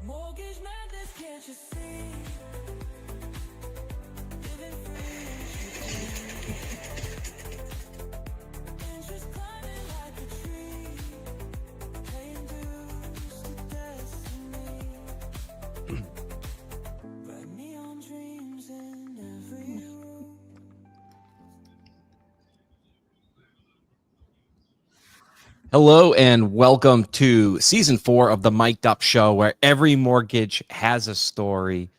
Mortgage madness, can't you see? Living free, interest climbing like a tree, paying dues to destiny. Bright neon dreams in every room. Hello and welcome to season 4 of the Mic'd Up Show, where every mortgage has a story.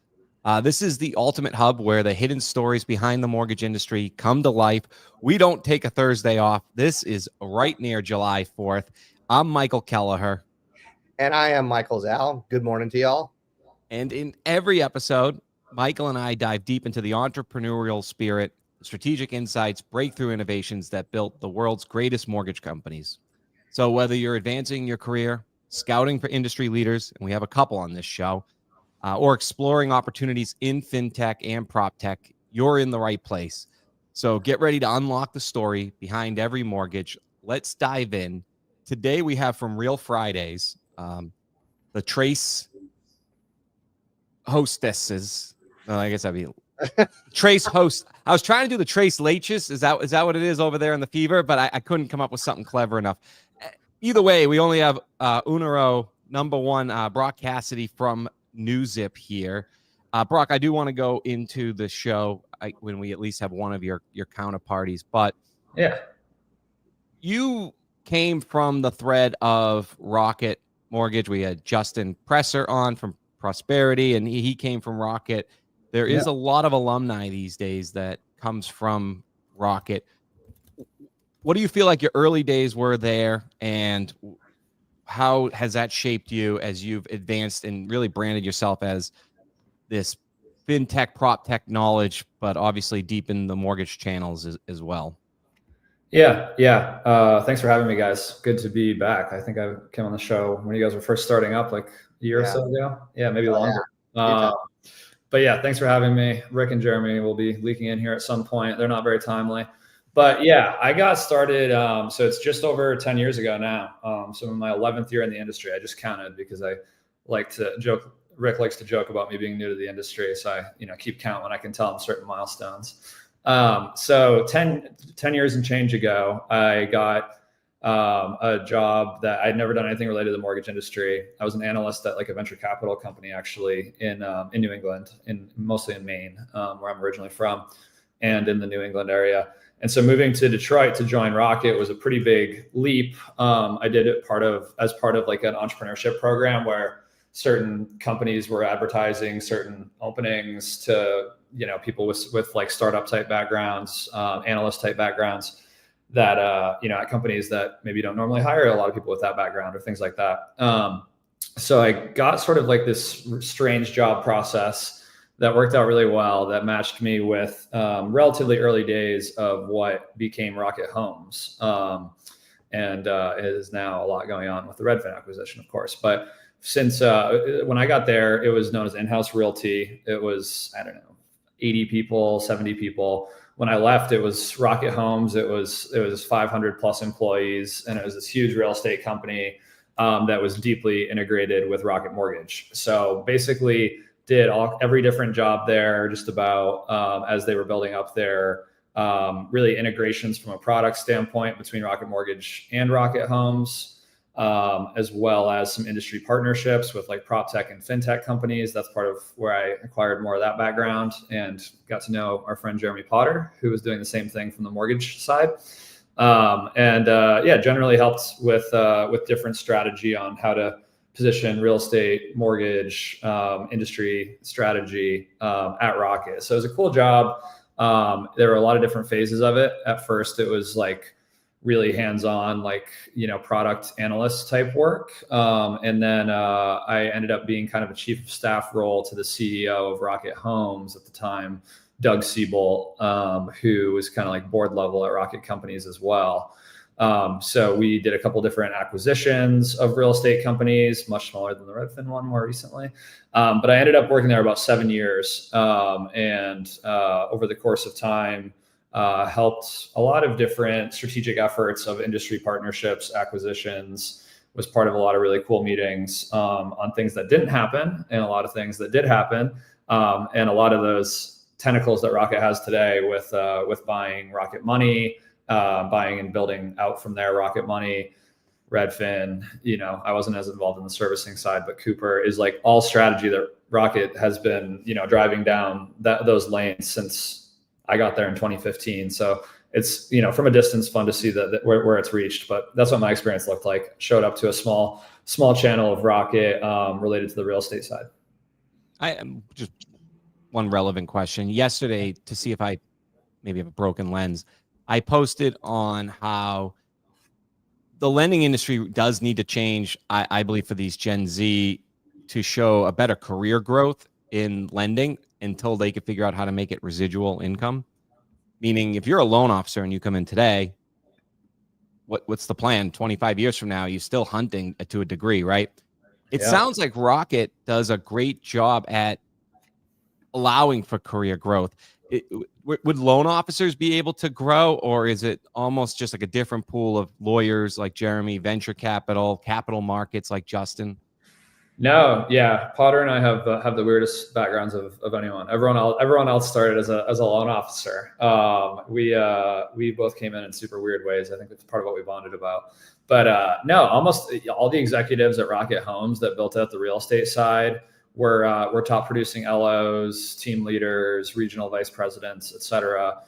This is the ultimate hub where the hidden stories behind the mortgage industry come to life. We don't take a Thursday off. This is right near July 4th. I'm Michael Kelleher. And I am Michael Zal. Good morning to y'all. And in every episode, Michael and I dive deep into the entrepreneurial spirit, strategic insights, breakthrough innovations that built the world's greatest mortgage companies. So whether you're advancing your career, scouting for industry leaders, and we have a couple on this show, or exploring opportunities in fintech and prop tech, you're in the right place. So get ready to unlock the story behind every mortgage. Let's dive in. Today we have from Real Fridays, the Trace hostesses. No, I guess that'd be Trace host. I was trying to do the Trace Laches. Is that what it is over there in the Fever? But I couldn't come up with something clever enough. Either way, we only have Unero number one, Brock Cassidy from NewZip here. Brock, I do want to go into the show when we at least have one of your counterparties. But yeah, you came from the thread of Rocket Mortgage. We had Justin Presser on from Prosperity, and he came from Rocket. There is a lot of alumni these days that comes from Rocket. What do you feel like your early days were there, and how has that shaped you as you've advanced and really branded yourself as this fintech, prop tech knowledge, but obviously deep in the mortgage channels as well? Yeah. Thanks for having me, guys. Good to be back. I think I came on the show when you guys were first starting up, like a year or so ago. Yeah, maybe longer. But yeah, thanks for having me. Rick and Jeremy will be leaking in here at some point. They're not very timely. But yeah, I got started. So it's just over 10 years ago now. So in my 11th year in the industry, I just counted because I like to joke. Rick likes to joke about me being new to the industry. So I, keep count when I can tell him certain milestones. So 10 years and change ago, I got a job that I'd never done anything related to the mortgage industry. I was an analyst at like a venture capital company, actually in New England, mostly in Maine, where I'm originally from, and in the New England area. And so moving to Detroit to join Rocket was a pretty big leap. I did it as part of like an entrepreneurship program where certain companies were advertising certain openings to, people with like startup type backgrounds, analyst type backgrounds that, at companies that maybe don't normally hire a lot of people with that background or things like that. So I got sort of like this strange job process that worked out really well, that matched me with relatively early days of what became Rocket Homes. And it is now a lot going on with the Redfin acquisition, of course. But since when I got there, it was known as in-house realty. It was, 80 people, 70 people. When I left, it was Rocket Homes. It was 500 plus employees, and it was this huge real estate company that was deeply integrated with Rocket Mortgage. So basically did every different job there, just about as they were building up their really integrations from a product standpoint between Rocket Mortgage and Rocket Homes, as well as some industry partnerships with like prop tech and fintech companies. That's part of where I acquired more of that background and got to know our friend Jeremy Potter, who was doing the same thing from the mortgage side. Generally helped with different strategy on how to position real estate, mortgage, industry strategy at Rocket. So it was a cool job. There were a lot of different phases of it. At first, it was like really hands-on, like, product analyst type work. And then I ended up being kind of a chief of staff role to the CEO of Rocket Homes at the time, Doug Siebel, who was kind of like board level at Rocket Companies as well. So we did a couple different acquisitions of real estate companies, much smaller than the Redfin one more recently. But I ended up working there about 7 years. And over the course of time, helped a lot of different strategic efforts of industry partnerships, acquisitions, was part of a lot of really cool meetings on things that didn't happen and a lot of things that did happen. And a lot of those tentacles that Rocket has today with buying Rocket Money, buying and building out from there, Rocket Money, Redfin, I wasn't as involved in the servicing side, but Cooper is like all strategy that Rocket has been, driving down those lanes since I got there in 2015. So it's, from a distance fun to see that where it's reached, but that's what my experience looked like. Showed up to a small channel of Rocket related to the real estate side. I am just one relevant question. Yesterday, to see if I maybe have a broken lens, I posted on how the lending industry does need to change, I believe, for these Gen Z to show a better career growth in lending until they can figure out how to make it residual income. Meaning, if you're a loan officer and you come in today, what's the plan? 25 years from now, you're still hunting to a degree, right? It sounds like Rocket does a great job at allowing for career growth. Would loan officers be able to grow, or is it almost just like a different pool of lawyers like Jeremy, venture capital markets like Justin? No, yeah, Potter and I have the weirdest backgrounds of anyone. Everyone else started as a loan officer. We both came in super weird ways. I think it's part of what we bonded about. But no, almost all the executives at Rocket Homes that built out the real estate side were top producing LOs, team leaders, regional vice presidents, et cetera,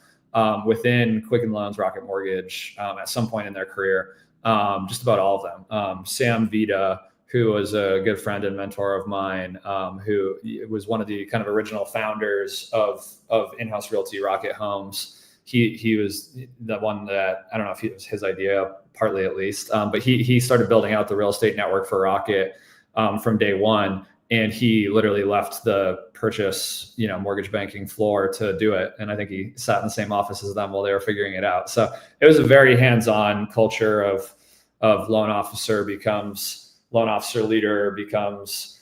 within Quicken Loans, Rocket Mortgage, at some point in their career. Just about all of them. Sam Vita, who was a good friend and mentor of mine, who was one of the kind of original founders of in-house realty, Rocket Homes. He was the one that, I don't know if it was his idea, partly at least, but he started building out the real estate network for Rocket from day one. And he literally left the purchase, mortgage banking floor to do it. And I think he sat in the same office as them while they were figuring it out. So it was a very hands-on culture of loan officer becomes loan officer leader becomes,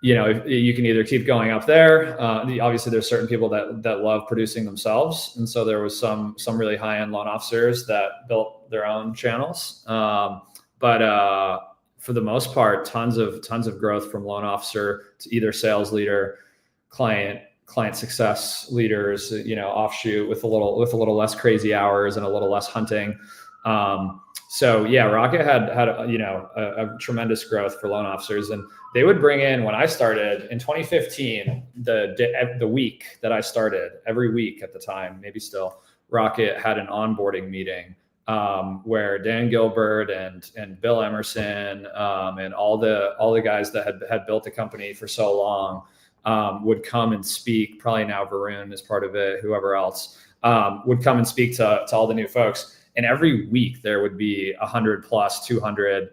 you can either keep going up there. Obviously there's certain people that love producing themselves. And so there was some really high-end loan officers that built their own channels. But for the most part, tons of growth from loan officer to either sales leader, client success leaders, offshoot with a little less crazy hours and a little less hunting. So yeah, Rocket had a tremendous growth for loan officers, and they would bring in, when I started in 2015, the week that I started, every week at the time, maybe still, Rocket had an onboarding meeting where Dan Gilbert and Bill Emerson and all the guys that had built the company for so long would come and speak. Probably now Varun is part of it, whoever else would come and speak to all the new folks. And every week there would be 100 plus 200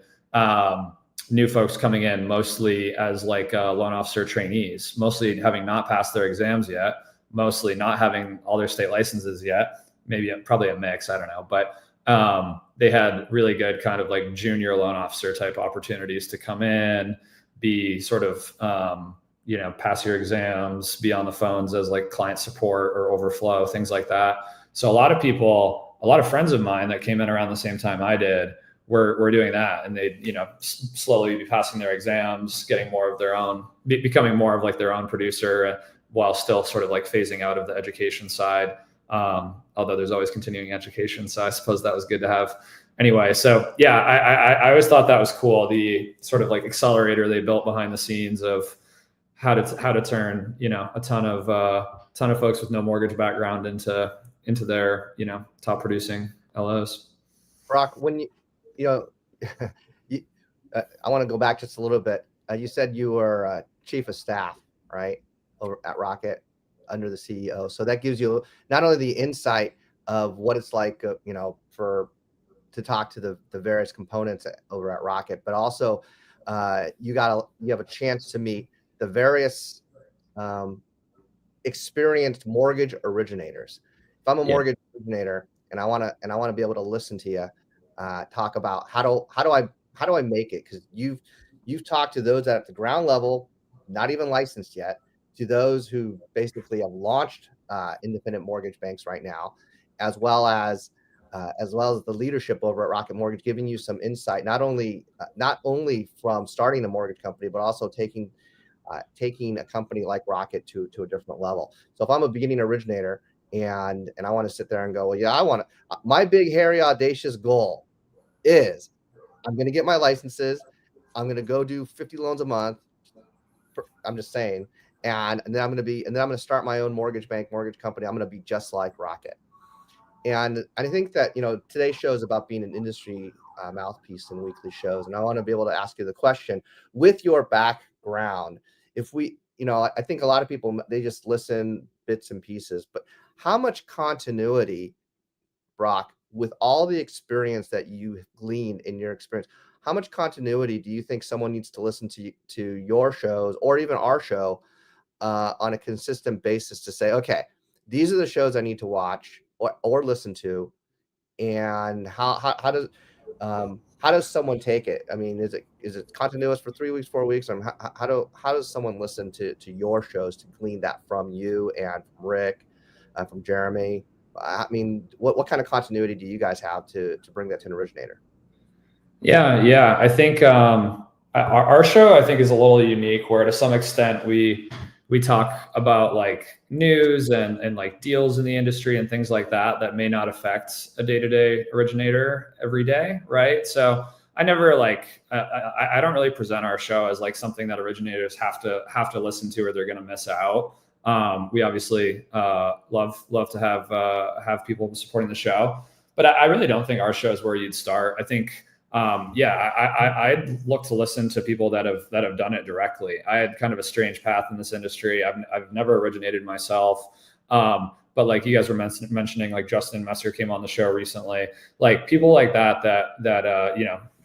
new folks coming in, mostly as like loan officer trainees, mostly having not passed their exams yet, mostly not having all their state licenses yet, probably a mix, I don't know. But they had really good kind of like junior loan officer type opportunities to come in, be sort of, pass your exams, be on the phones as like client support or overflow, things like that. So a lot of friends of mine that came in around the same time I did were doing that, and they'd, slowly be passing their exams, getting more of their own, becoming more of like their own producer, while still sort of like phasing out of the education side. Although there's always continuing education. So I suppose that was good to have anyway. So yeah, I always thought that was cool. The sort of like accelerator they built behind the scenes of how to turn, a ton of folks with no mortgage background into their, top producing LOs. Brock, when I want to go back just a little bit. You said you were chief of staff, right, over at Rocket under the CEO. So that gives you not only the insight of what it's like, to talk to the various components over at Rocket, but also you have a chance to meet the various experienced mortgage originators. If I'm a mortgage originator and I want to be able to listen to you talk about how do I make it, because you've talked to those at the ground level, not even licensed yet, to those who basically have launched independent mortgage banks right now, as well as as well as the leadership over at Rocket Mortgage, giving you some insight, not only from starting a mortgage company, but also taking a company like Rocket to a different level. So if I'm a beginning originator and I want to sit there and go, well, yeah, I want to, my big, hairy, audacious goal is I'm going to get my licenses. I'm going to go do 50 loans a month. I'm just saying. And then I'm going to start my own mortgage company. I'm going to be just like Rocket. And I think that, today's show is about being an industry mouthpiece in weekly shows. And I want to be able to ask you the question, with your background, if we, I think a lot of people, they just listen bits and pieces, but how much continuity, Brock, with all the experience that you gleaned in your experience, how much continuity do you think someone needs to listen to your shows or even our show on a consistent basis to say, okay, these are the shows I need to watch or listen to, and how does someone take it? I mean, is it continuous for 3 weeks, 4 weeks? Or how does someone listen to your shows to glean that from you and from Rick, from Jeremy? I mean, what kind of continuity do you guys have to bring that to an originator? Yeah. I think our show, I think, is a little unique, where to some extent we talk about like news and like deals in the industry and things like that may not affect a day-to-day originator every day, right? So I never I don't really present our show as like something that originators have to listen to or they're going to miss out. We obviously love to have people supporting the show, but I really don't think our show is where you'd start. I think I'd look to listen to people that have done it directly. I had kind of a strange path in this industry. I've never originated myself. But like you guys were mentioning, like Justin Messer came on the show recently, like people like that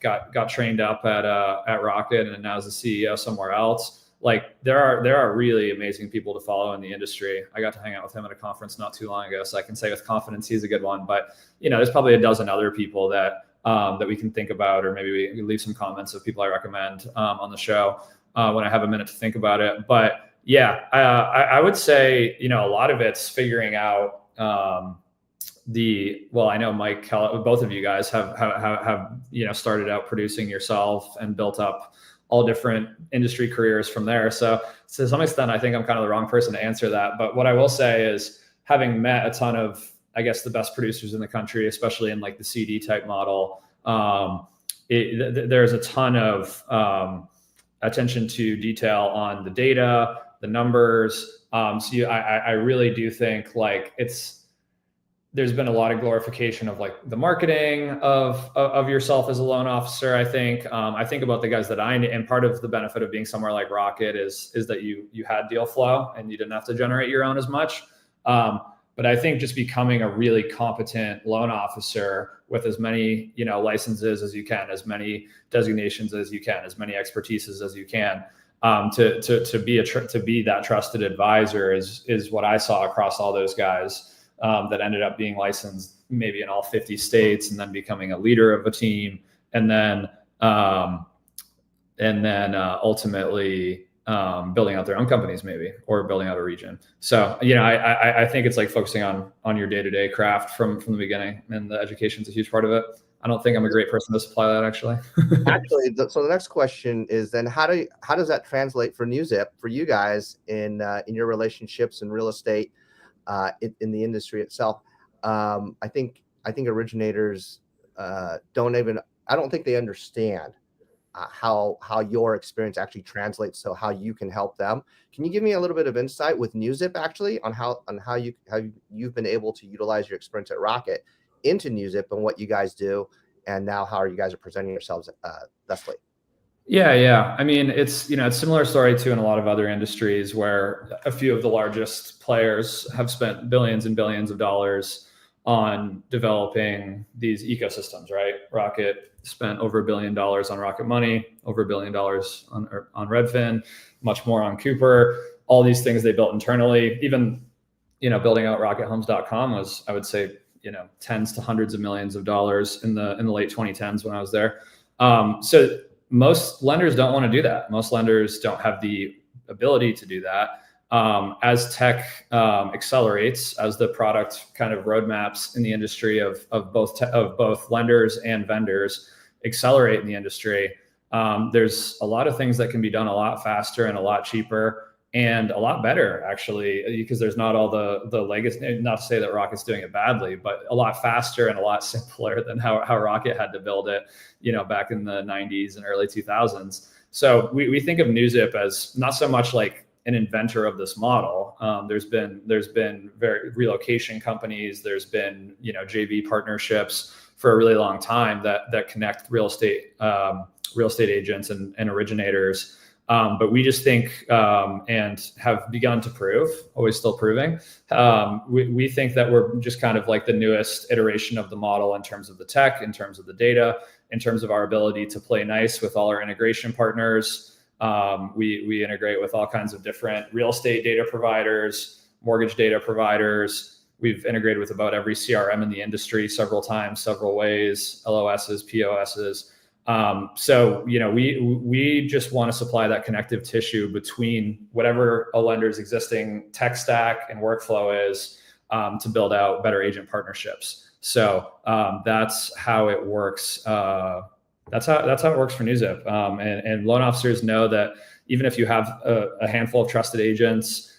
got trained up at Rocket and now is the CEO somewhere else. Like there are really amazing people to follow in the industry. I got to hang out with him at a conference not too long ago, so I can say with confidence he's a good one. But there's probably a dozen other people that we can think about, or maybe we leave some comments of people I recommend on the show when I have a minute to think about it. But yeah, I would say, a lot of it's figuring out I know Mike, both of you guys have started out producing yourself and built up all different industry careers from there. So to some extent, I think I'm kind of the wrong person to answer that. But what I will say is, having met a ton of, I guess, the best producers in the country, especially in like the CD type model, there's a ton of attention to detail on the data, the numbers. I really do think like there's been a lot of glorification of like the marketing of yourself as a loan officer. I think about the guys that and part of the benefit of being somewhere like Rocket is that you had deal flow and you didn't have to generate your own as much. But I think just becoming a really competent loan officer with as many, licenses as you can, as many designations as you can, as many expertises as you can, to be that trusted advisor is what I saw across all those guys that ended up being licensed maybe in all 50 states and then becoming a leader of a team, and then ultimately building out their own companies maybe, or building out a region. So, I think it's like focusing on your day-to-day craft from the beginning, and the education is a huge part of it. I don't think I'm a great person to supply that actually. So the next question is then how does that translate for NewZip for you guys in your relationships in real estate, in the industry itself? I think originators I don't think they understand how your experience actually translates to how you can help them. Can you give me a little bit of insight with NewZip actually on how you've been able to utilize your experience at Rocket into NewZip and what you guys do, and now how you guys are presenting yourselves thusly? Yeah. I mean, it's a similar story too in a lot of other industries where a few of the largest players have spent billions and billions of dollars on developing these ecosystems, right? Rocket spent over $1 billion on Rocket Money, over $1 billion on Redfin, much more on Cooper. All these things they built internally. Even, building out RocketHomes.com was, I would say, tens to hundreds of millions of dollars in the late 2010s when I was there. So most lenders don't want to do that. Most lenders don't have the ability to do that. As tech accelerates, as the product kind of roadmaps in the industry of both lenders and vendors accelerate in the industry, there's a lot of things that can be done a lot faster and a lot cheaper and a lot better, actually, because there's not all the legacy. Not to say that Rocket's doing it badly, but a lot faster and a lot simpler than how Rocket had to build it, back in the 90s and early 2000s. So we think of NewZip as not so much like an inventor of this model. There's been very relocation companies. There's been JV partnerships for a really long time that connect real estate agents and originators. But we just think and have begun to prove, always still proving. We think that we're just kind of like the newest iteration of the model in terms of the tech, in terms of the data, in terms of our ability to play nice with all our integration partners. We integrate with all kinds of different real estate data providers, mortgage data providers. We've integrated with about every CRM in the industry several times, several ways, LOSs, POSs. So, we just want to supply that connective tissue between whatever a lender's existing tech stack and workflow is, to build out better agent partnerships. So, that's how it works. That's how it works for NewZip. And loan officers know that even if you have a handful of trusted agents,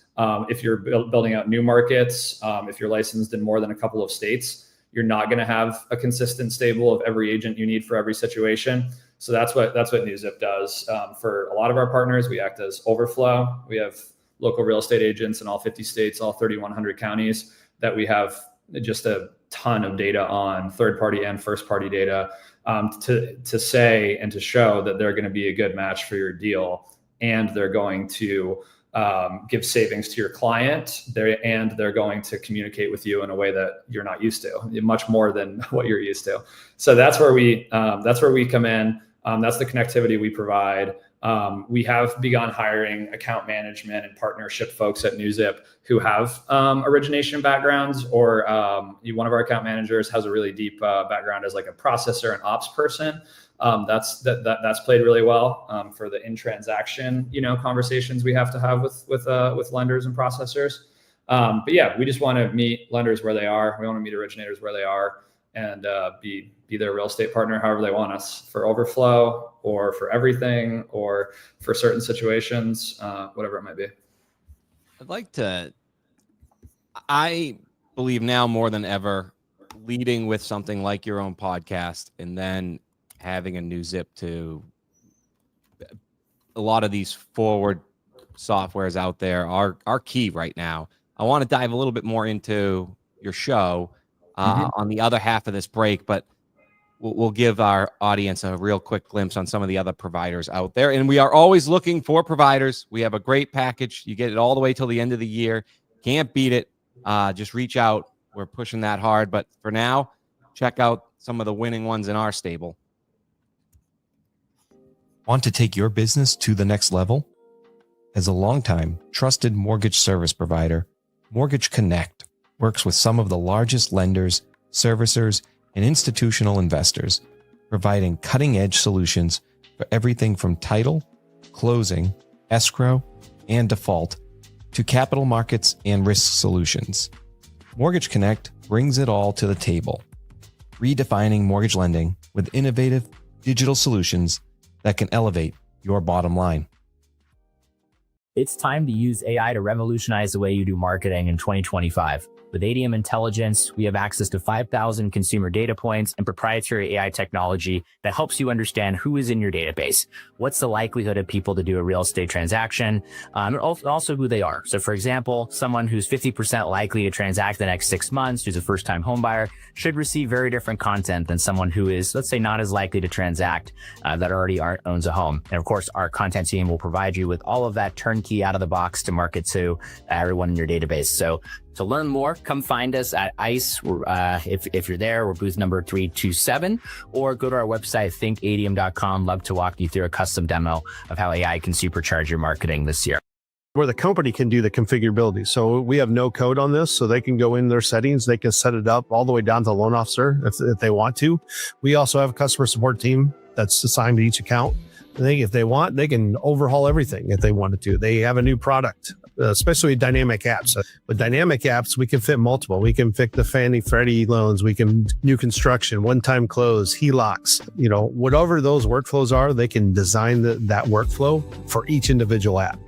if you're building out new markets, if you're licensed in more than a couple of states, you're not going to have a consistent stable of every agent you need for every situation. So that's what NewZip does. For a lot of our partners, we act as overflow. We have local real estate agents in all 50 states, all 3,100 counties that we have just a ton of data on, third-party and first-party data, to say and to show that they're going to be a good match for your deal, and they're going to give savings to your client, they're going to communicate with you in a way that you're not used to, much more than what you're used to. So that's where we come in. That's the connectivity we provide. We have begun hiring account management and partnership folks at NewZip who have origination backgrounds, or one of our account managers has a really deep background as like a processor and ops person. That's played really well for the in-transaction conversations we have to have with lenders and processors. But yeah, we just want to meet lenders where they are. We want to meet originators where they are, and be their real estate partner however they want us, for overflow or for everything or for certain situations, whatever it might be. I believe now more than ever, leading with something like your own podcast and then having a NewZip to a lot of these forward softwares out there are key right now. I want to dive a little bit more into your show on the other half of this break, but we'll give our audience a real quick glimpse on some of the other providers out there. And we are always looking for providers. We have a great package. You get it all the way till the end of the year. Can't beat it. Just reach out. We're pushing that hard. But for now, check out some of the winning ones in our stable. Want to take your business to the next level? As a longtime trusted mortgage service provider, Mortgage Connect works with some of the largest lenders, servicers, and institutional investors, providing cutting-edge solutions for everything from title, closing, escrow, and default to capital markets and risk solutions. Mortgage Connect brings it all to the table, redefining mortgage lending with innovative digital solutions that can elevate your bottom line. It's time to use AI to revolutionize the way you do marketing in 2025. With ADM Intelligence, we have access to 5,000 consumer data points and proprietary AI technology that helps you understand who is in your database, what's the likelihood of people to do a real estate transaction, and also who they are. So for example, someone who's 50% likely to transact the next 6 months, who's a first-time home buyer, should receive very different content than someone who is, let's say, not as likely to transact, that already owns a home. And of course, our content team will provide you with all of that turnkey out of the box to market to everyone in your database. So to learn more, come find us at ICE. If you're there, we're booth number 327, or go to our website, thinkadm.com. Love to walk you through a custom demo of how AI can supercharge your marketing this year. Where the company can do the configurability. So we have no code on this, so they can go in their settings, they can set it up all the way down to the loan officer if they want to. We also have a customer support team that's assigned to each account. If they want, they can overhaul everything if they wanted to. They have a new product especially dynamic apps. With dynamic apps, we can fit multiple. We can fit the Fannie Freddie loans. We can new construction, one-time close, HELOCs. Whatever those workflows are, they can design that workflow for each individual app.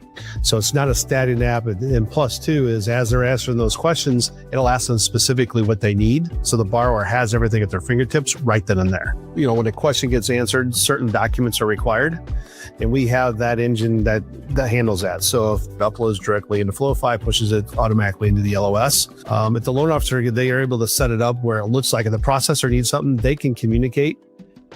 So it's not a static app. And plus two is as they're answering those questions, it'll ask them specifically what they need. So the borrower has everything at their fingertips right then and there. When a question gets answered, certain documents are required. And we have that engine that handles that. So if it uploads directly into Flow-Fi, pushes it automatically into the LOS. If the loan officer, they are able to set it up where it looks like if the processor needs something, they can communicate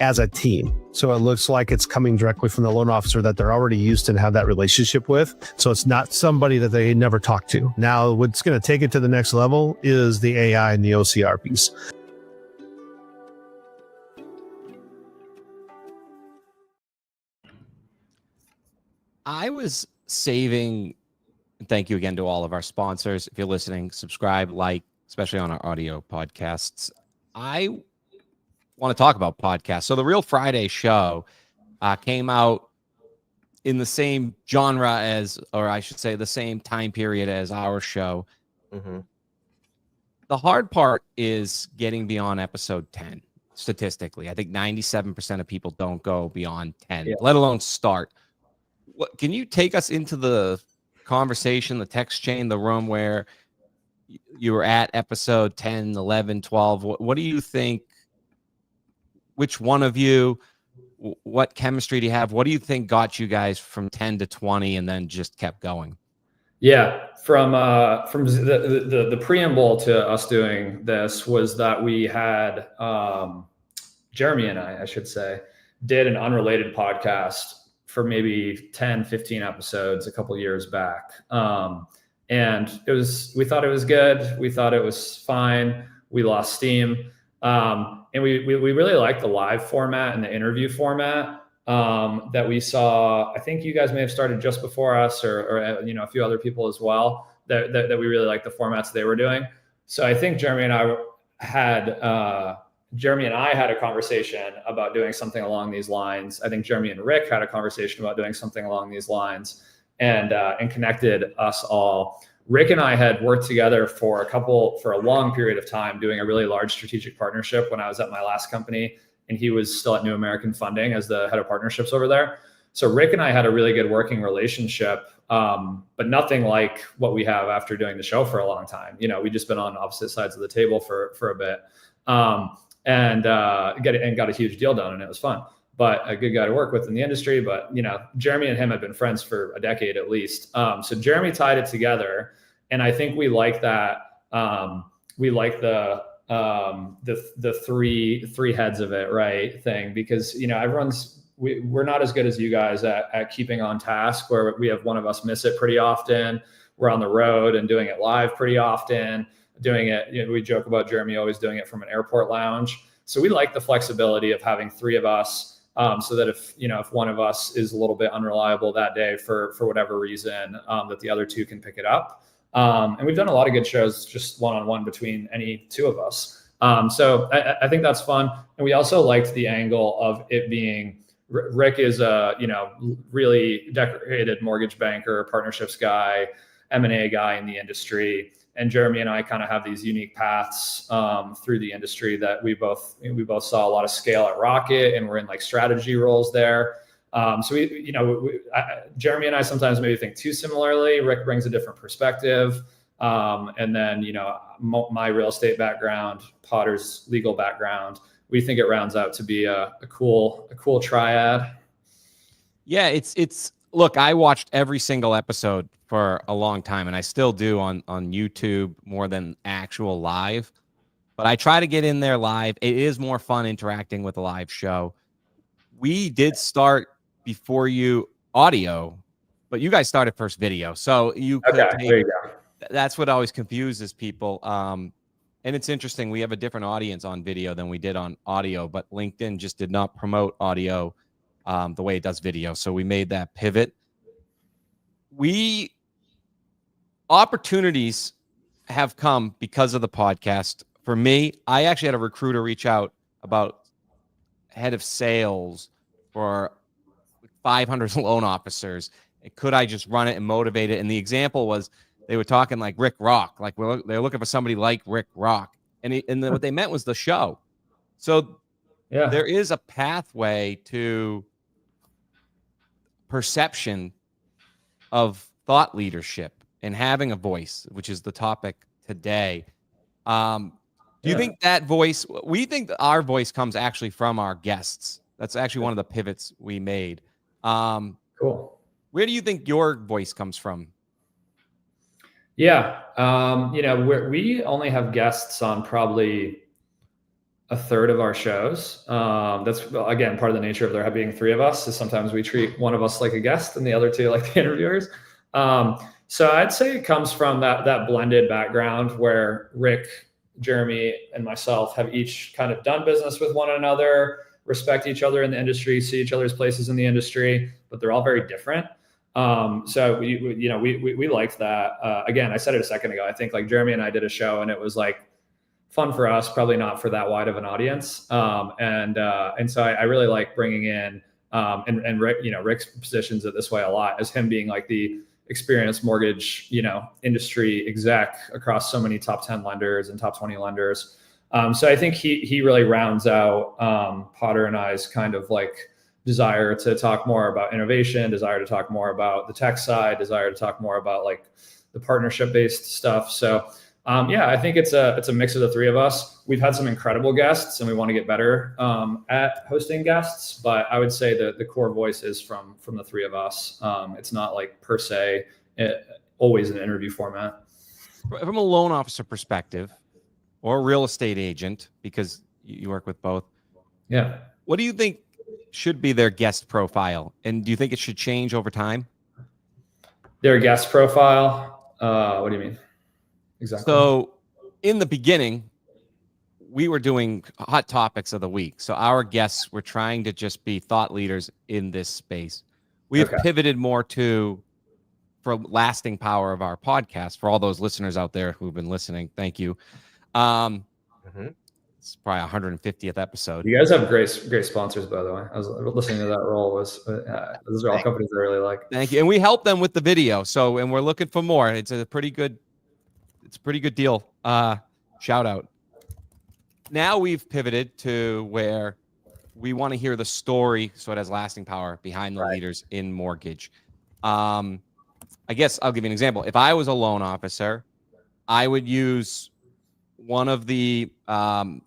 as a team. So it looks like it's coming directly from the loan officer that they're already used to and have that relationship with. So it's not somebody that they never talked to. Now, what's going to take it to the next level is the AI and the OCR piece. I was saving, thank you again to all of our sponsors. If you're listening, subscribe, like, especially on our audio podcasts. I want to talk about podcasts. So the Real Friday show came out in the same genre as, or I should say the same time period as our show. Mm-hmm. The hard part is getting beyond episode 10. Statistically, I think 97% of people don't go beyond 10, let alone start. What can you take us into the conversation, the text chain, the room where you were at episode 10, 11, 12? What do you think? Which one of you, what chemistry do you have? What do you think got you guys from 10 to 20 and then just kept going? Yeah, from the preamble to us doing this was that we had Jeremy and I should say, did an unrelated podcast for maybe 10, 15 episodes a couple years back. And we thought it was good. We thought it was fine. We lost steam. And we really liked the live format and the interview format that we saw. I think you guys may have started just before us or a few other people as well that we really liked the formats they were doing. So I think Jeremy and I had a conversation about doing something along these lines. I think Jeremy and Rick had a conversation about doing something along these lines and connected us all. Rick and I had worked together for a long period of time doing a really large strategic partnership when I was at my last company, and he was still at New American Funding as the head of partnerships over there. So Rick and I had a really good working relationship, but nothing like what we have after doing the show for a long time. We just been on opposite sides of the table for a bit, and got a huge deal done, and it was fun. But a good guy to work with in the industry. But Jeremy and him have been friends for a decade at least. So Jeremy tied it together, and I think we like that. We like the three heads of it, right? Thing, because we're not as good as you guys at keeping on task, where we have one of us miss it pretty often. We're on the road and doing it live pretty often. Doing it, we joke about Jeremy always doing it from an airport lounge. So we like the flexibility of having three of us. So that if one of us is a little bit unreliable that day for whatever reason, that the other two can pick it up. And we've done a lot of good shows just one-on-one between any two of us. So I think that's fun. And we also liked the angle of it being, Rick is a really decorated mortgage banker, partnerships guy, M&A guy in the industry. And Jeremy and I kind of have these unique paths through the industry that we both saw a lot of scale at Rocket, and we're in like strategy roles there. So Jeremy and I sometimes maybe think too similarly. Rick brings a different perspective, and then my real estate background, Potter's legal background. We think it rounds out to be a cool triad. Yeah, it's look, I watched every single episode for a long time, and I still do on YouTube more than actual live, but I try to get in there live. It is more fun interacting with a live show. We did start before you audio, but you guys started first video. So you could there you go. That's what always confuses people. And it's interesting. We have a different audience on video than we did on audio, but LinkedIn just did not promote audio the way it does video. So we made that pivot. Opportunities have come because of the podcast. For me, I actually had a recruiter reach out about head of sales for 500 loan officers. Could I just run it and motivate it? And the example was they were talking like Rick Rock, like they're looking for somebody like Rick Rock, and what they meant was the show. So Yeah. there is a pathway to perception of thought leadership and having a voice, which is the topic today. Do you think that voice, we think that our voice comes actually from our guests. That's actually one of the pivots we made. Cool. Where do you think your voice comes from? Yeah. We only have guests on probably a third of our shows. That's, again, part of the nature of there being three of us is sometimes we treat one of us like a guest and the other two like the interviewers. So I'd say it comes from that blended background where Rick, Jeremy, and myself have each kind of done business with one another, respect each other in the industry, see each other's places in the industry, but they're all very different. So we liked that. Again, I said it a second ago. I think like Jeremy and I did a show and it was like fun for us, probably not for that wide of an audience. And so I really like bringing in and Rick, Rick's positions it this way a lot as him being like the experienced mortgage, industry exec across so many top 10 lenders and top 20 lenders. So I think he really rounds out Potter and I's kind of like desire to talk more about innovation, desire to talk more about the tech side, desire to talk more about like the partnership based stuff. So I think it's a mix of the three of us. We've had some incredible guests and we want to get better at hosting guests, but I would say that the core voice is from the three of us. It's not like per se always an interview format. From a loan officer perspective or a real estate agent, because you work with both. Yeah. What do you think should be their guest profile? And do you think it should change over time? Their guest profile? What do you mean? Exactly. So in the beginning, we were doing hot topics of the week. So our guests were trying to just be thought leaders in this space. We've pivoted more for lasting power of our podcast. For all those listeners out there who've been listening, thank you. It's probably 150th episode. You guys have great sponsors, by the way. I was listening to that role. Those are all companies I really like. Thank you. And we help them with the video. So, and we're looking for more. It's a pretty good deal. Shout out. Now we've pivoted to where we want to hear the story so it has lasting power behind the leaders in mortgage. I guess I'll give you an example. If I was a loan officer, I would use one of the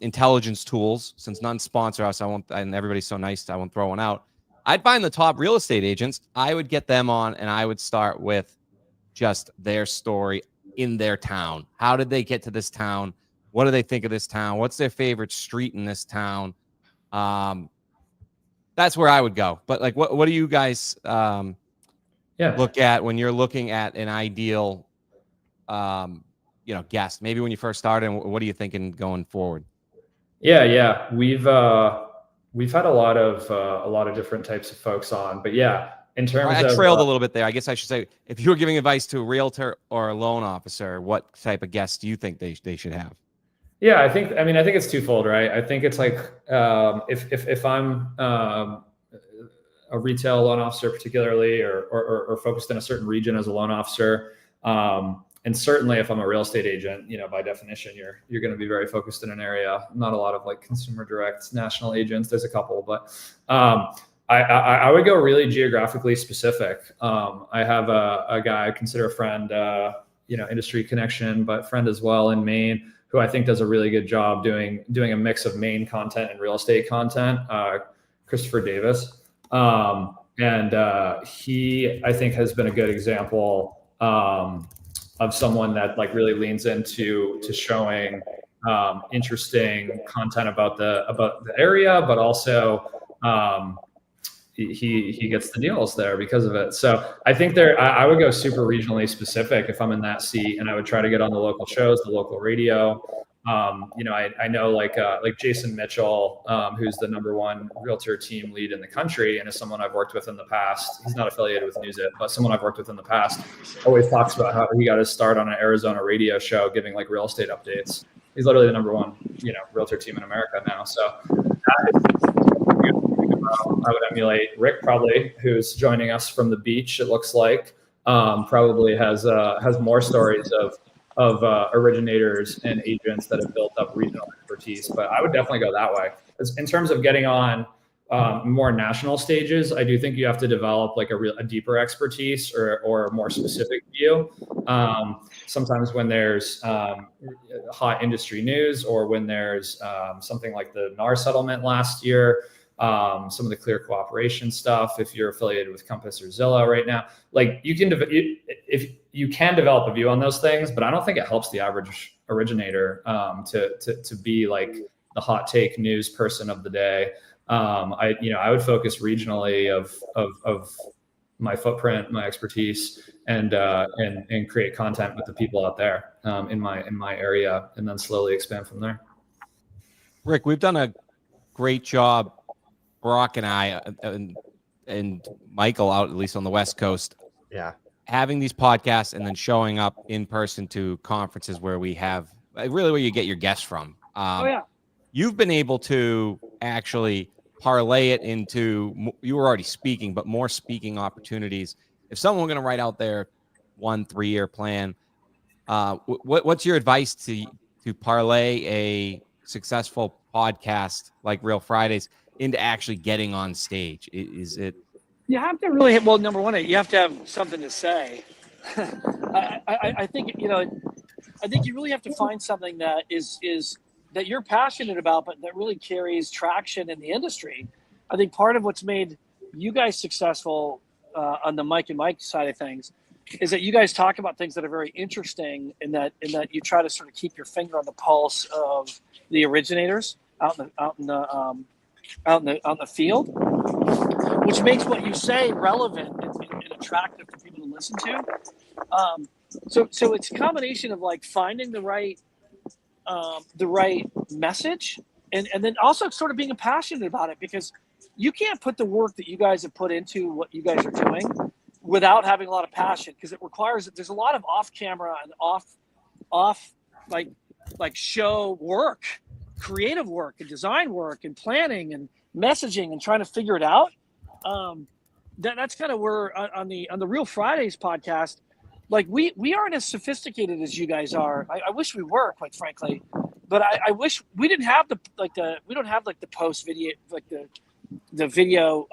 intelligence tools. Since none sponsor us, and everybody's so nice, I won't throw one out. I'd find the top real estate agents. I would get them on, and I would start with just their story in their town. How did they get to this town? What do they think of this town? What's their favorite street in this town? That's where I would go. But like, what do you guys look at when you're looking at an ideal guest? Maybe when you first started, and what are you thinking going forward? Yeah. We've had a lot of different types of folks on, but yeah, in terms I trailed a little bit there. I guess I should say, if you were giving advice to a realtor or a loan officer, what type of guests do you think they should have? Yeah, I think it's twofold, right? I think it's like if I'm a retail loan officer particularly, or focused in a certain region as a loan officer, and certainly if I'm a real estate agent, by definition, you're going to be very focused in an area. Not a lot of like consumer direct national agents. There's a couple, but I would go really geographically specific. I have a guy I consider a friend, industry connection, but friend as well in Maine, who I think does a really good job doing a mix of Maine content and real estate content, Christopher Davis. And he, I think, has been a good example of someone that like really leans into showing interesting content about the area, but also he gets the deals there because of it. So I think I would go super regionally specific if I'm in that seat, and I would try to get on the local shows, the local radio. I know like Jason Mitchell, who's the #1 realtor team lead in the country, and is someone I've worked with in the past. He's not affiliated with NewsIt, but someone I've worked with in the past. Always talks about how he got his start on an Arizona radio show, giving like real estate updates. He's literally the #1, realtor team in America now. So I would emulate Rick, probably, who's joining us from the beach. It looks like probably has more stories of originators and agents that have built up regional expertise. But I would definitely go that way. In terms of getting on more national stages, I do think you have to develop like a deeper expertise or a more specific view. Sometimes when there's hot industry news, or when there's something like the NAR settlement last year, some of the clear cooperation stuff, if you're affiliated with Compass or Zillow right now, like if you can develop a view on those things, but I don't think it helps the average originator to be like the hot take news person of the day. I would focus regionally of my footprint, my expertise, and create content with the people out there in my area, and then slowly expand from there. Rick, we've done a great job, Brock and I, and Michael out, at least on the West Coast. Yeah. Having these podcasts and then showing up in person to conferences where we have really where you get your guests from. You've been able to actually parlay it into, you were already speaking, but more speaking opportunities. If someone were going to write out their 1-3 year plan, what's your advice to parlay a successful podcast like Real Fridays into actually getting on stage? Is it? You have to really, well, number one, you have to have something to say. I think, I think you really have to find something that is that you're passionate about, but that really carries traction in the industry. I think part of what's made you guys successful on the Mike and Mike side of things is that you guys talk about things that are very interesting, and that you try to sort of keep your finger on the pulse of the originators out in the field, which makes what you say relevant and attractive for people to listen to. So it's a combination of like finding the right message, and then also sort of being passionate about it, because you can't put the work that you guys have put into what you guys are doing without having a lot of passion, because it requires that there's a lot of off camera and off like show work, creative work and design work and planning and messaging and trying to figure it out. That's kind of where on the Real Fridays podcast, like we aren't as sophisticated as you guys are. I wish we were, quite frankly, but I wish we didn't have the post video, like the video,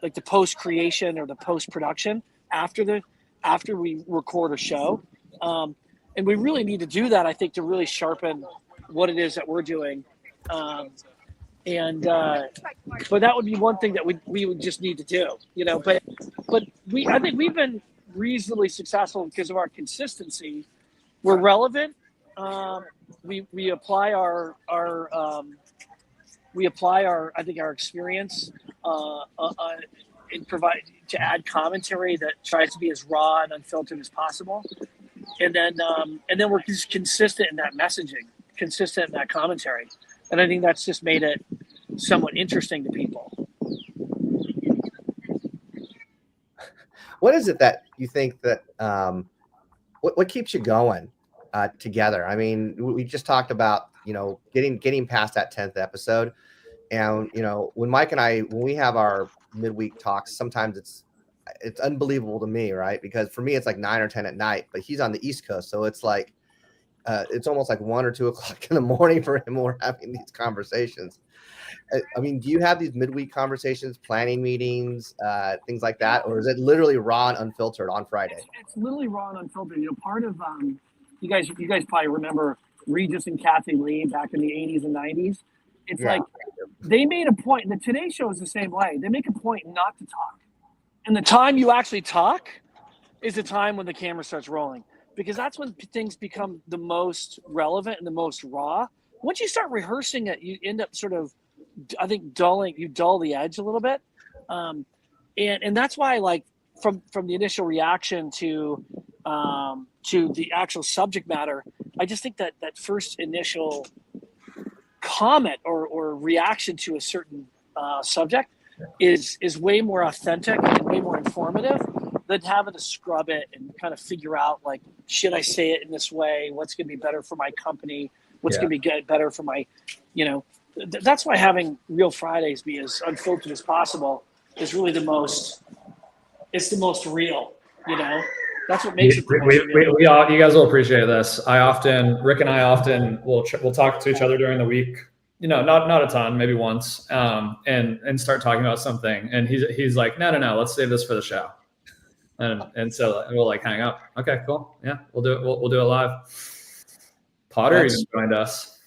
like the post creation or the post production after we record a show. And we really need to do that, I think, to really sharpen what it is that we're doing. But that would be one thing that we would just need to do, but I think we've been reasonably successful because of our consistency. We're relevant. We apply our I think our experience and provide to add commentary that tries to be as raw and unfiltered as possible. And then we're just consistent in that messaging, consistent in that commentary. And I think that's just made it somewhat interesting to people. What is it that you think that what keeps you going together? I mean, we just talked about getting past that 10th episode, and when Mike and I, when we have our midweek talks, sometimes it's unbelievable to me, right? Because for me it's like 9 or 10 at night, but he's on the East Coast, so it's like it's almost like 1 or 2 o'clock in the morning for him when we're having these conversations. I mean, do you have these midweek conversations, planning meetings, things like that, or is it literally raw and unfiltered on Friday? It's literally raw and unfiltered. Part of you guys probably remember Regis and Kathy Lee back in the 80s and 90s. It's like they made a point, and the Today Show is the same way. They make a point not to talk, and the time you actually talk is the time when the camera starts rolling, because that's when things become the most relevant and the most raw. Once you start rehearsing it, you end up sort of, I think, dull the edge a little bit. And that's why, like, from the initial reaction to the actual subject matter, I just think that first initial comment or reaction to a certain subject is way more authentic and way more informative than having to scrub it and kind of figure out, like, should I say it in this way? What's going to be better for my company? What's going to be better for my, that's why having Real Fridays be as unfiltered as possible is really it's the most real, you know? That's what makes it the most real. We all, you guys will appreciate this. Rick and I often will talk to each other during the week, you know, not a ton, maybe once, and start talking about something. And he's like, no, let's save this for the show. And so we'll like hang up. Okay, cool. Yeah, we'll do it. We'll do it live. Potter even joined us.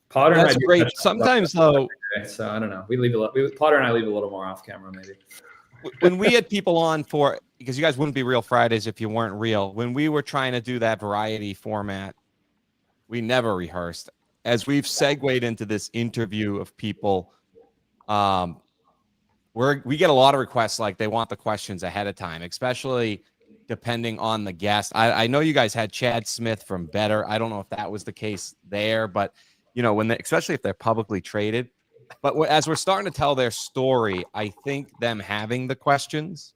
Potter That's and I great. Sometimes though, so I don't know. Potter and I leave a little more off camera, maybe. When we had people on because you guys wouldn't be Real Fridays if you weren't real. When we were trying to do that variety format, we never rehearsed. As we've segued into this interview of people, we get a lot of requests like they want the questions ahead of time, especially depending on the guest. I know you guys had Chad Smith from Better. I don't know if that was the case there, but you know, especially if they're publicly traded. But as we're starting to tell their story, I think them having the questions,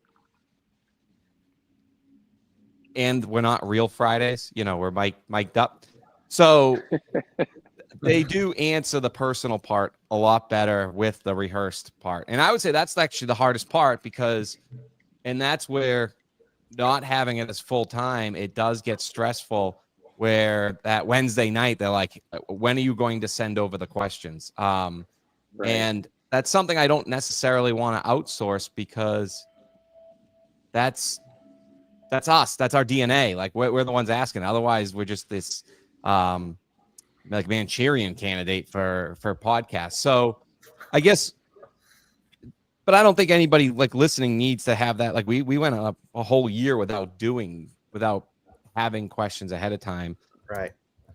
and we're not Real Fridays, you know, we're mic'd up. So they do answer the personal part a lot better with the rehearsed part. And I would say that's actually the hardest part and that's where not having it as full time, it does get stressful, where that Wednesday night, they're like, when are you going to send over the questions? Right. And that's something I don't necessarily want to outsource, because that's us. That's our DNA. Like we're the ones asking. Otherwise, we're just this like Manchurian candidate for podcasts. So I guess, but I don't think anybody like listening needs to have that. Like we went a whole year without having questions ahead of time. Right.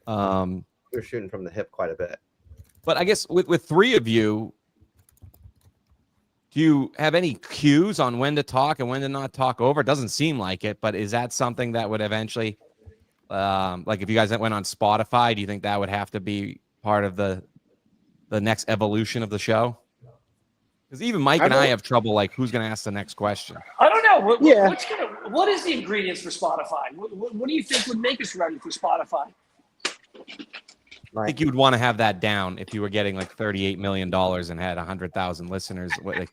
We're shooting from the hip quite a bit. But I guess with three of you, do you have any cues on when to talk and when to not talk over? It doesn't seem like it, but is that something that would eventually, like if you guys went on Spotify, do you think that would have to be part of the next evolution of the show? Because even Mike and I have trouble, like, who's going to ask the next question? I don't know. What is the ingredients for Spotify? What do you think would make us ready for Spotify? I think you would want to have that down if you were getting like $38 million and had 100,000 listeners. Like,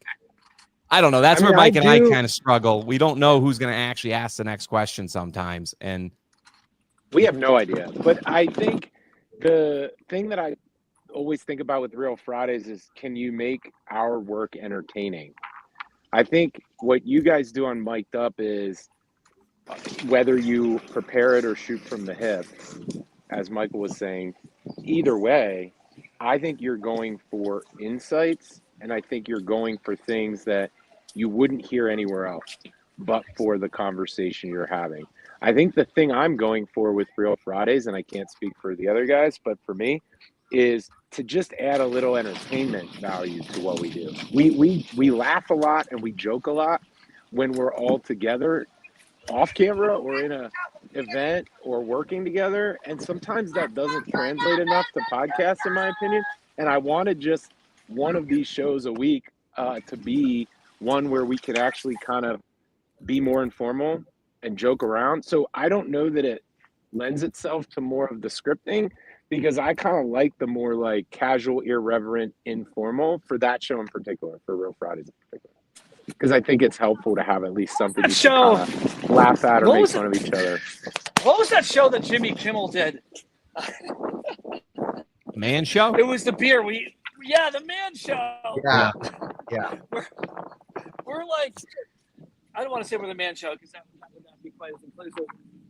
I don't know. That's where Mike and I kind of struggle. We don't know who's going to actually ask the next question sometimes. And we have no idea. But I think the thing that I always think about with Real Fridays is, can you make our work entertaining? I think what you guys do on Mic'd Up is, whether you prepare it or shoot from the hip, as Michael was saying, either way, I think you're going for insights, and I think you're going for things that you wouldn't hear anywhere else but for the conversation you're having. I think the thing I'm going for with Real Fridays, and I can't speak for the other guys, but for me, is to just add a little entertainment value to what we do. We laugh a lot and we joke a lot when we're all together off camera or in a event or working together, and sometimes that doesn't translate enough to podcasts, in my opinion. And I wanted just one of these shows a week to be one where we could actually kind of be more informal and joke around. So I don't know that it lends itself to more of the scripting, because I kind of like the more like casual, irreverent, informal for that show in particular, for Real Fridays in particular. Because I think it's helpful to have at least something you can kind of laugh at or make fun of each other. What was that show that Jimmy Kimmel did? Man Show? It was the beer. The Man Show. Yeah. We're like, I don't want to say we're the Man Show, because that would not be quite as inclusive.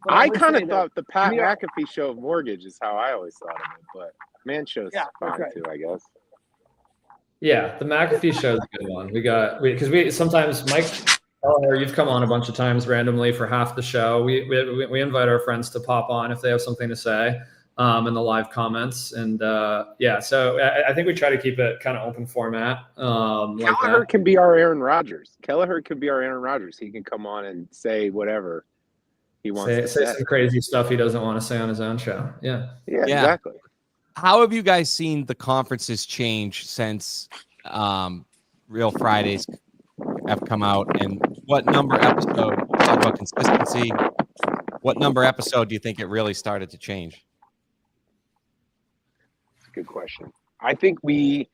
I kind of thought the Pat McAfee show of mortgage is how I always thought of it, but Man Show's fine too, I guess. Yeah, the McAfee show is a good one. Because we sometimes, Mike, you've come on a bunch of times randomly for half the show. We invite our friends to pop on if they have something to say in the live comments. And so I think we try to keep it kind of open format. Kelleher can be our Aaron Rodgers. He can come on and say whatever he wants to say. Some crazy stuff he doesn't want to say on his own show. Yeah, exactly. How have you guys seen the conferences change since Real Fridays have come out? And what number episode, talk about consistency, what number episode do you think it really started to change? Good question. I think we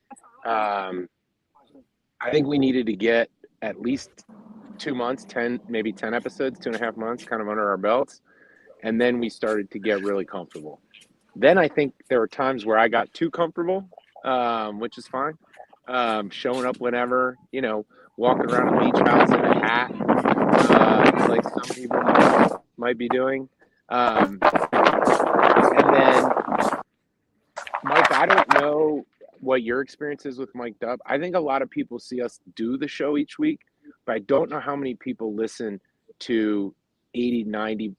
needed to get at least 2 months, 10, maybe 10 episodes, 2.5 months kind of under our belts. And then we started to get really comfortable. Then I think there were times where I got too comfortable, which is fine. Showing up whenever, walking around a beach house in a hat, like some people might be doing. And then, Mike, I don't know what your experience is with Mic'd Up. I think a lot of people see us do the show each week, but I don't know how many people listen to 80-90%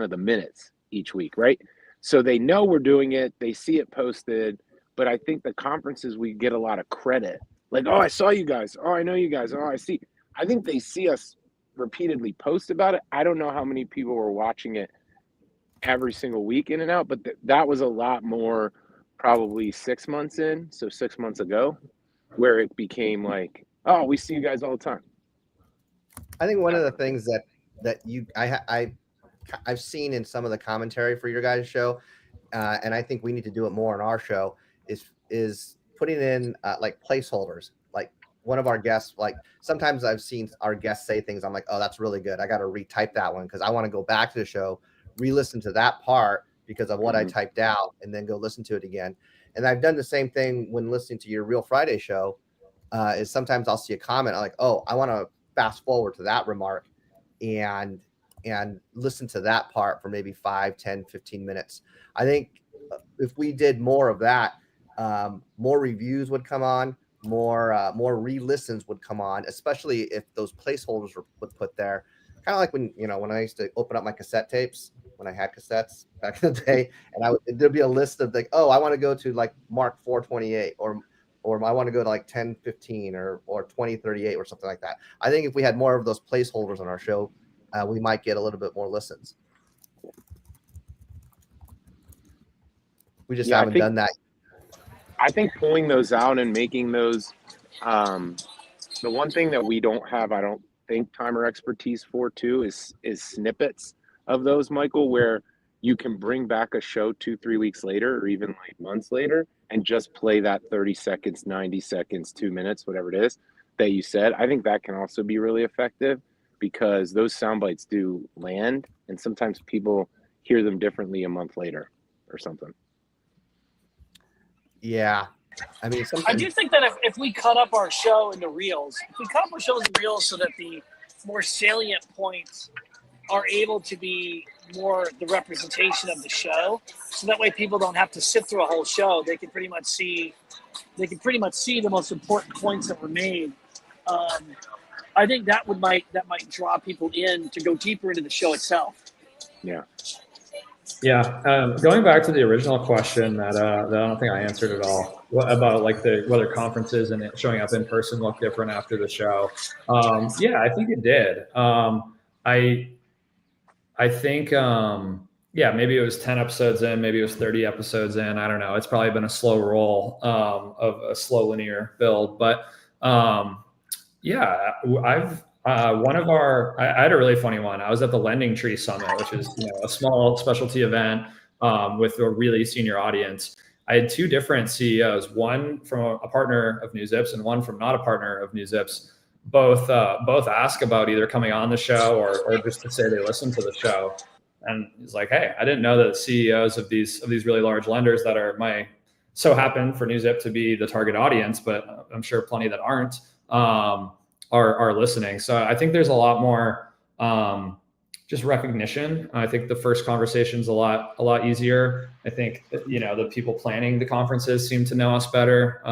of the minutes each week, right? So they know we're doing it, they see it posted, but I think the conferences we get a lot of credit. Like, oh, I saw you guys. Oh, I know you guys. Oh, I see. I think they see us repeatedly post about it. I don't know how many people were watching it every single week in and out, but that was a lot more probably 6 months in, so 6 months ago, where it became like, oh, we see you guys all the time. I think one of the things I've seen in some of the commentary for your guys' show, and I think we need to do it more on our show, is putting in like placeholders. Like one of our guests, like sometimes I've seen our guests say things, I'm like, oh, that's really good. I got to retype that one because I want to go back to the show, re-listen to that part because of what I typed out, and then go listen to it again. And I've done the same thing when listening to your Real Friday show. Is sometimes I'll see a comment, I'm like, oh, I want to fast forward to that remark and listen to that part for maybe 5, 10, 15 minutes. I think if we did more of that, more reviews would come on, more re-listens would come on, especially if those placeholders were put there. Kind of like when I used to open up my cassette tapes, when I had cassettes back in the day, and there'd be a list of like, oh, I want to go to like Mark 428 or I want to go to like 1015 or 2038 or something like that. I think if we had more of those placeholders on our show, we might get a little bit more listens. We just haven't done that. I think pulling those out and making those, the one thing that we don't have, I don't think, time or expertise for too, is snippets of those, Michael, where you can bring back a show 2-3 weeks later or even like months later and just play that 30 seconds, 90 seconds, 2 minutes, whatever it is that you said. I think that can also be really effective because those sound bites do land and sometimes people hear them differently a month later or something. Yeah. I mean, I do think that if we cut up our show into reels, so that the more salient points are able to be more the representation of the show, so that way people don't have to sit through a whole show. They can pretty much see the most important points that were made. I think that might draw people in to go deeper into the show itself. Yeah. Yeah. Going back to the original question that I don't think I answered at all about like whether conferences and showing up in person look different after the show. Yeah, I think it did. I think, yeah, maybe it was 10 episodes in, maybe it was 30 episodes in. I don't know. It's probably been a slow roll of a slow linear build. But yeah, I had a really funny one. I was at the Lending Tree Summit, which is a small specialty event with a really senior audience. I had 2 different CEOs, one from a partner of NewsZips and one from not a partner of NewsZips. Both ask about either coming on the show or just to say they listen to the show. And he's like, hey, I didn't know that CEOs of these really large lenders that are so happen for NewsZip to be the target audience, but I'm sure plenty that aren't are listening. So I think there's a lot more just recognition. I think the first conversation's a lot easier. I think the people planning the conferences seem to know us better.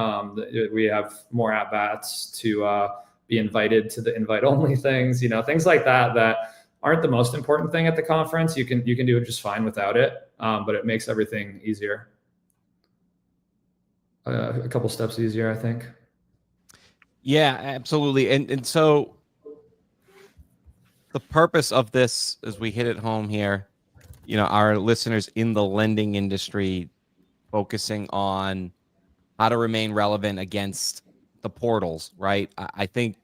We have more at bats to be invited to the invite only things, things like that aren't the most important thing at the conference. You can do it just fine without it, but it makes everything easier. A couple steps easier, I think. Yeah, absolutely. And so the purpose of this, as we hit it home here, our listeners in the lending industry focusing on how to remain relevant against the portals, right? I think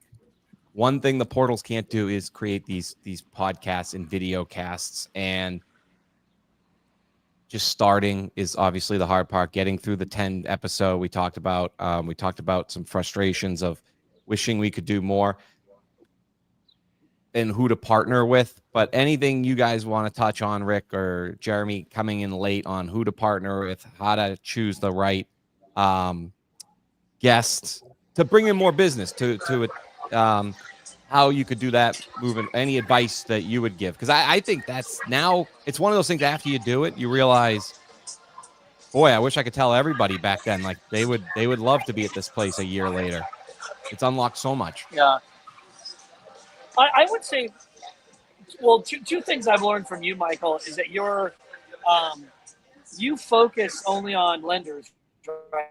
one thing the portals can't do is create these podcasts and video casts. And just starting is obviously the hard part. Getting through the 10 episode we talked about some frustrations of wishing we could do more and who to partner with. But anything you guys want to touch on, Rick or Jeremy, coming in late on who to partner with, how to choose the right guests to bring in more business to how you could do that moving, any advice that you would give? Because I think that's now, it's one of those things after you do it, you realize, boy, I wish I could tell everybody back then, like they would love to be at this place a year later. It's unlocked so much. Yeah. I would say, well, two things I've learned from you, Michael, is that you focus only on lenders, right?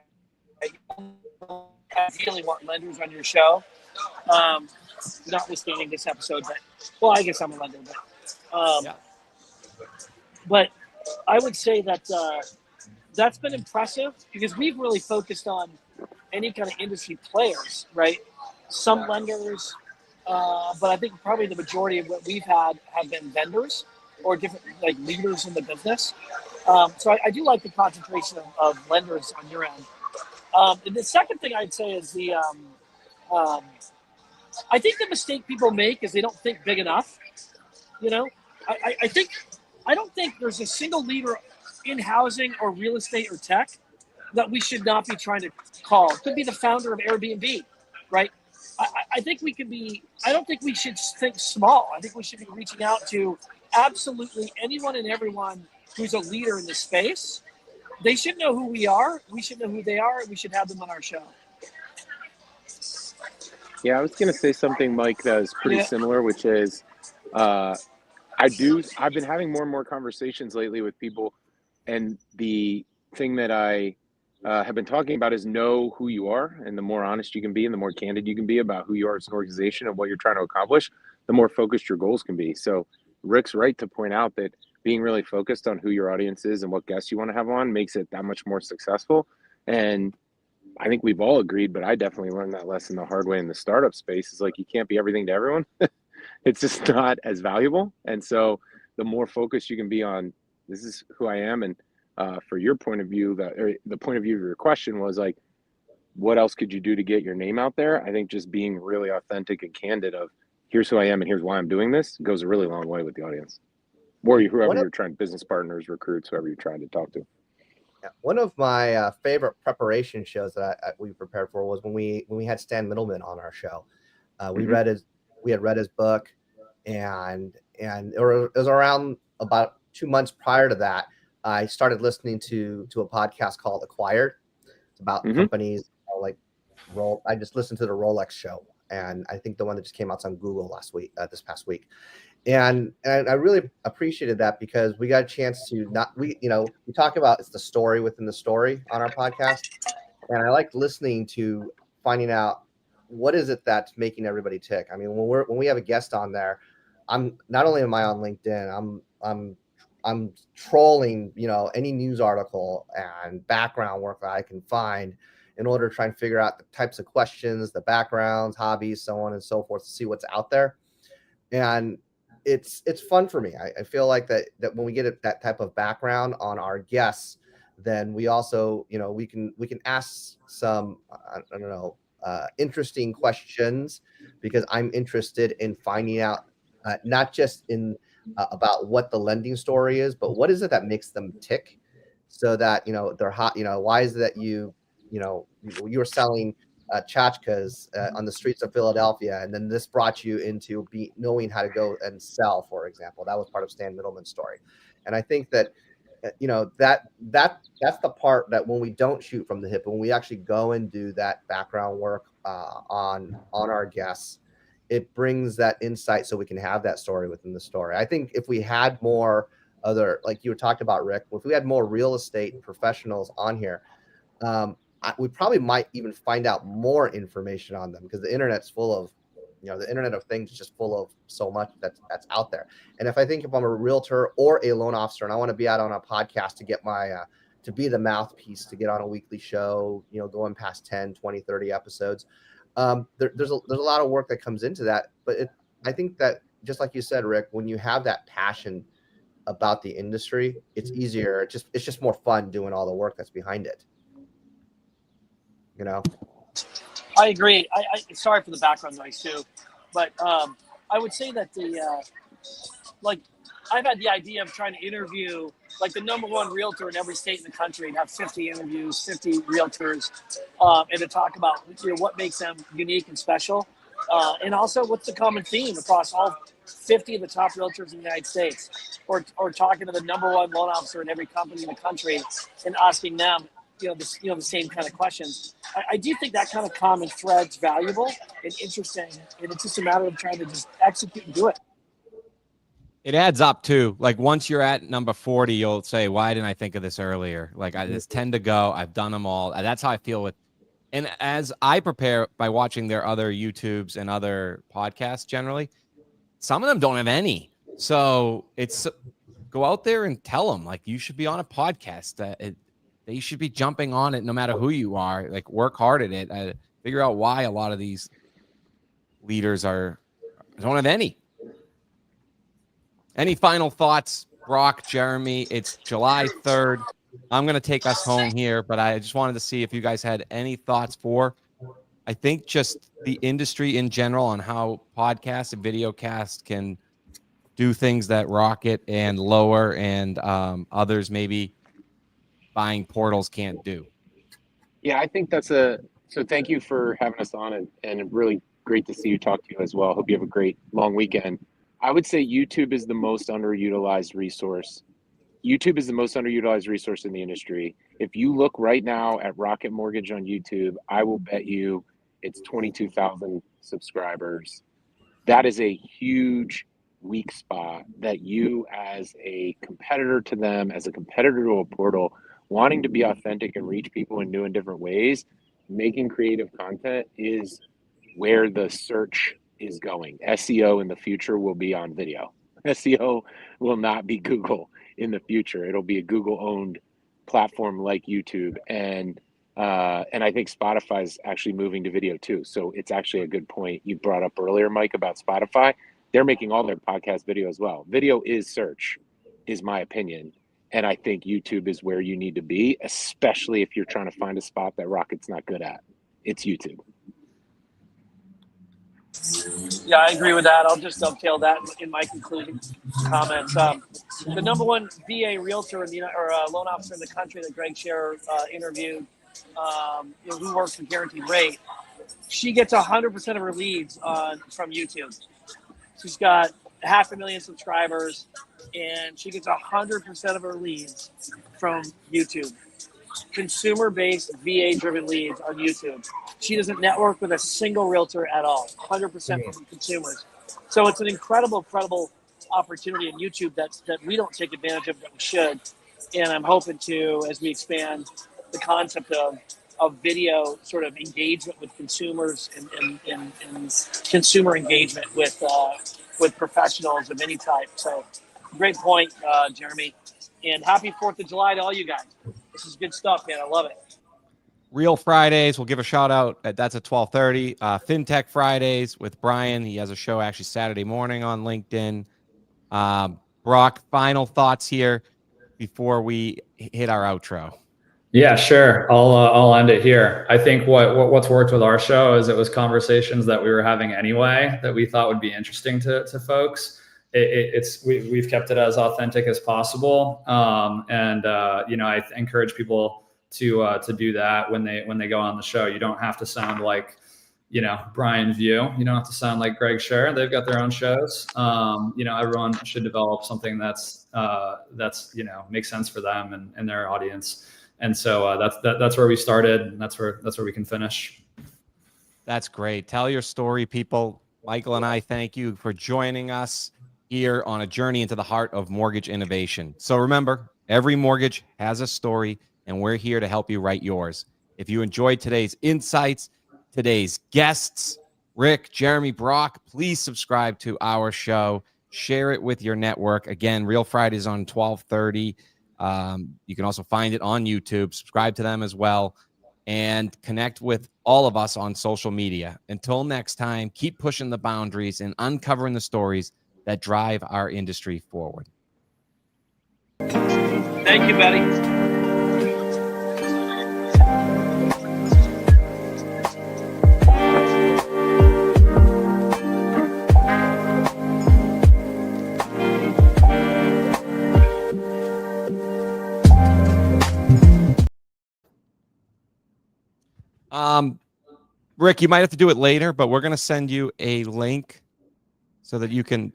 You ideally want lenders on your show. Notwithstanding this episode, but well, I guess I'm a lender, but I would say that that's been impressive because we've really focused on any kind of industry players, right? Some lenders, but I think probably the majority of what we've had have been vendors or different like leaders in the business. So I do like the concentration of lenders on your end. And the second thing I'd say is I think the mistake people make is they don't think big enough. You know, I don't think there's a single leader in housing or real estate or tech that we should not be trying to call. Could be the founder of Airbnb, right? I think we could be. I don't think we should think small. I think we should be reaching out to absolutely anyone and everyone who's a leader in this space. They should know who we are. We should know who they are. And we should have them on our show. Yeah, I was going to say something, Mike, that is pretty similar, which is I've been having more and more conversations lately with people, and the thing that I have been talking about is know who you are, and the more honest you can be and the more candid you can be about who you are as an organization and what you're trying to accomplish, the more focused your goals can be. So Rick's right to point out that being really focused on who your audience is and what guests you want to have on makes it that much more successful. And I think we've all agreed, but I definitely learned that lesson the hard way in the startup space. Is like, you can't be everything to everyone. It's just not as valuable. And so the more focused you can be on, this is who I am. And for your point of view, the point of view of your question was like, what else could you do to get your name out there? I think just being really authentic and candid of here's who I am and here's why I'm doing this goes a really long way with the audience. Or whoever you're trying, business partners, recruits, whoever you're trying to talk to. One of my favorite preparation shows that we prepared for was when we had Stan Middleman on our show. We had read his book, and it was around about 2 months prior to that. I started listening to a podcast called Acquired. It's about companies like Roll. I just listened to the Rolex show, and I think the one that just came out on Google this past week. And I really appreciated that because we got a chance to we talk about it's the story within the story on our podcast. And I like listening to finding out what is it that's making everybody tick. I mean, when we have a guest on there, I'm not only am I on LinkedIn, I'm trolling, any news article and background work that I can find in order to try and figure out the types of questions, the backgrounds, hobbies, so on and so forth, to see what's out there. And it's fun for me. I feel like that when we get that type of background on our guests, then we also, we can ask some, interesting questions, because I'm interested in finding out not just about what the lending story is, but what is it that makes them tick, so that they're hot. Why is it that you were selling tchotchkes on the streets of Philadelphia, and then this brought you into knowing how to go and sell, for example? That was part of Stan Middleman's story. And I think that that's the part that when we don't shoot from the hip, when we actually go and do that background work on our guests, it brings that insight so we can have that story within the story. I think if we had more like you talked about, Rick, if we had more real estate professionals on here, we probably might even find out more information on them, because the internet's full of, the Internet of Things is just full of so much that's out there. And if I'm a realtor or a loan officer and I want to be out on a podcast to get to be the mouthpiece, to get on a weekly show, going past 10, 20, 30 episodes, there's a lot of work that comes into that. But I think that, just like you said, Rick, when you have that passion about the industry, it's easier. It's just more fun doing all the work that's behind it. You know. I agree. I sorry for the background noise too, but I would say that like I've had the idea of trying to interview like the number one realtor in every state in the country and have 50 interviews, 50 realtors, and to talk about what makes them unique and special, and also what's the common theme across all 50 of the top realtors in the United States, or talking to the number one loan officer in every company in the country and asking them the same kind of questions. I do think that kind of common thread's valuable and interesting, and it's just a matter of trying to just execute and do it. It adds up too. Like once you're at number 40, you'll say, why didn't I think of this earlier? Like there's 10 to go. I've done them all. That's how I feel with. And as I prepare by watching their other YouTubes and other podcasts, generally, some of them don't have any. So it's go out there and tell them like you should be on a podcast. They should be jumping on it no matter who you are. Like work hard at it. Figure out why a lot of these leaders don't have any. Any final thoughts, Brock, Jeremy? It's July 3rd. I'm going to take us home here, but I just wanted to see if you guys had any thoughts for, I think, just the industry in general on how podcasts and videocast can do things that Rocket and Lower and others maybe buying portals can't do. Yeah, I think so thank you for having us on and really great to see you, talk to you as well. Hope you have a great long weekend. I would say YouTube is the most underutilized resource. YouTube is the most underutilized resource in the industry. If you look right now at Rocket Mortgage on YouTube, I will bet you it's 22,000 subscribers. That is a huge weak spot that you, as a competitor to them, as a competitor to a portal, wanting to be authentic and reach people in new and different ways, making creative content is where the search is going. SEO in the future will be on video. SEO will not be Google in the future. It'll be a Google-owned platform like YouTube, and I think Spotify is actually moving to video too. So it's actually a good point you brought up earlier, Mike, about Spotify. They're making all their podcast video as well. Video is search, is my opinion, and I think YouTube is where you need to be, especially if you're trying to find a spot that Rocket's not good at. It's YouTube. Yeah, I agree with that. I'll just dovetail that in my concluding comments. The number one VA realtor or loan officer in the country that Greg Scherer interviewed, who works for Guaranteed Rate, she gets 100% of her leads from YouTube. She's got 500,000 subscribers, and she gets 100% of her leads from YouTube. Consumer-based, VA-driven leads on YouTube. She doesn't network with a single realtor at all. 100% from consumers. So it's an incredible opportunity in YouTube that we don't take advantage of, that we should. And I'm hoping to, as we expand the concept of video sort of engagement with consumers and consumer engagement with professionals of any type. So great point, Jeremy. And happy 4th of July to all you guys. This is good stuff, man. I love it. Real Fridays, we'll give a shout out. That's at 12:30. FinTech Fridays with Brian. He has a show actually Saturday morning on LinkedIn. Brock, final thoughts here before we hit our outro. Yeah, sure. I'll end it here. I think what's worked with our show is it was conversations that we were having anyway that we thought would be interesting to folks. We've kept it as authentic as possible, and I encourage people to do that when they go on the show. You don't have to sound like Brian View. You don't have to sound like Greg Scherer. They've got their own shows. Everyone should develop something that's makes sense for them and their audience. And so that's where we started, and that's where we can finish. That's great. Tell your story, people. Michael and I thank you for joining us here on a journey into the heart of mortgage innovation. So remember, every mortgage has a story, and we're here to help you write yours. If you enjoyed today's insights, today's guests, Rick, Jeremy, Brock, please subscribe to our show. Share it with your network. Again, Real Fridays on 12:30. You can also find it on YouTube. Subscribe to them as well, and connect with all of us on social media. Until next time, keep pushing the boundaries and uncovering the stories that drive our industry forward. Thank you, Betty. Rick, you might have to do it later, but we're going to send you a link so that you can